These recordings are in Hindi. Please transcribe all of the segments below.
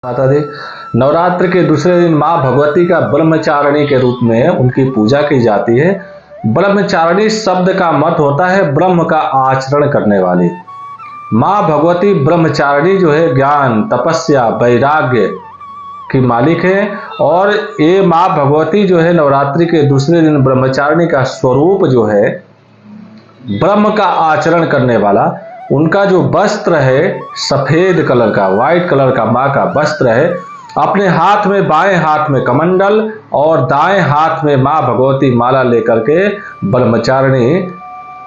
माता दी। नवरात्र के दूसरे दिन माँ भगवती का ब्रह्मचारिणी के रूप में उनकी पूजा की जाती है। ब्रह्मचारिणी शब्द का मत होता है ब्रह्म का आचरण करने वाली। माँ भगवती ब्रह्मचारिणी जो है ज्ञान, तपस्या, वैराग्य की मालिक है। और ये माँ भगवती जो है नवरात्रि के दूसरे दिन ब्रह्मचारिणी का स्वरूप जो है ब्रह्म का आचरण करने वाला। उनका जो वस्त्र है सफेद कलर का, व्हाइट कलर का माँ का वस्त्र है। अपने हाथ में, बाएं हाथ में कमंडल और दाएं हाथ में माँ भगवती माला लेकर के ब्रह्मचारिणी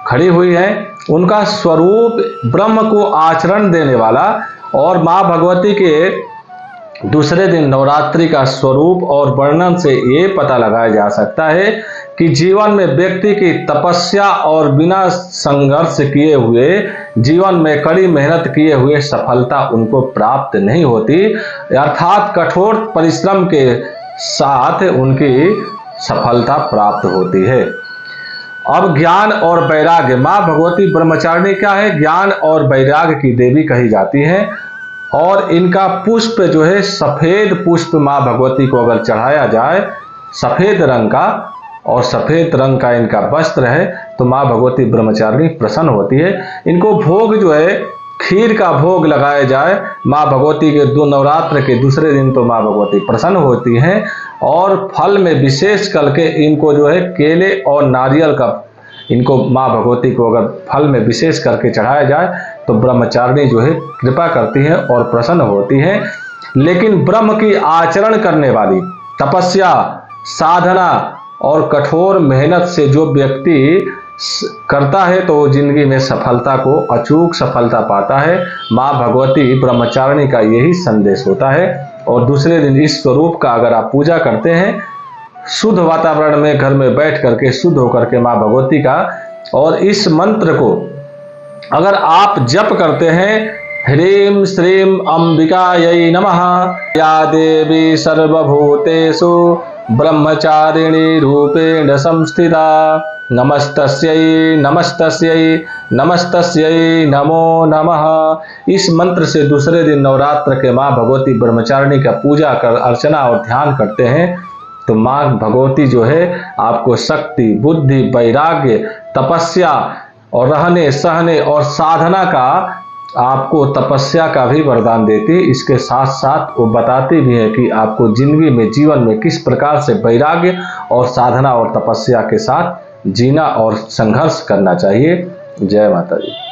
खड़ी हुई है। उनका स्वरूप ब्रह्म को आचरण देने वाला। और माँ भगवती के दूसरे दिन नवरात्रि का स्वरूप और वर्णन से ये पता लगाया जा सकता है कि जीवन में व्यक्ति की तपस्या और बिना संघर्ष किए हुए, जीवन में कड़ी मेहनत किए हुए सफलता उनको प्राप्त नहीं होती, अर्थात कठोर परिश्रम के साथ उनकी सफलता प्राप्त होती है। अब ज्ञान और वैराग्य, माँ भगवती ब्रह्मचारिणी क्या है? ज्ञान और वैराग्य की देवी कही जाती है। और इनका पुष्प जो है सफेद पुष्प माँ भगवती को अगर चढ़ाया जाए, सफेद रंग का, और सफेद रंग का इनका वस्त्र है, तो माँ भगवती ब्रह्मचारिणी प्रसन्न होती है। इनको भोग जो है खीर का भोग लगाया जाए माँ भगवती के नवरात्र के दूसरे दिन, तो माँ भगवती प्रसन्न होती हैं। और फल में विशेष करके इनको जो है केले और नारियल का, इनको माँ भगवती को अगर फल में विशेष करके चढ़ाया जाए तो ब्रह्मचारिणी जो है कृपा करती हैं और प्रसन्न होती हैं। लेकिन ब्रह्म की आचरण करने वाली, तपस्या, साधना और कठोर मेहनत से जो व्यक्ति करता है तो जिंदगी में सफलता को, अचूक सफलता पाता है। माँ भगवती ब्रह्मचारिणी का यही संदेश होता है। और दूसरे दिन इस स्वरूप का अगर आप पूजा करते हैं, शुद्ध वातावरण में घर में बैठ करके, शुद्ध होकर के माँ भगवती का, और इस मंत्र को अगर आप जप करते हैं, ह्रीं श्रीं अंबिकायै नमः, या देवी सर्वभूतेषु ब्रह्मचारिणी रूपेण संस्थिता, नमस्तस्यै नमस्तस्यै नमस्तस्यै नमो नमः। इस मंत्र से दूसरे दिन नवरात्र के माँ भगवती ब्रह्मचारिणी का पूजा कर, अर्चना और ध्यान करते हैं, तो माँ भगवती जो है आपको शक्ति, बुद्धि, वैराग्य, तपस्या और रहने सहने और साधना का, आपको तपस्या का भी वरदान देती। इसके साथ साथ वो बताती भी है कि आपको जिंदगी में, जीवन में किस प्रकार से वैराग्य और साधना और तपस्या के साथ जीना और संघर्ष करना चाहिए। जय माता दी।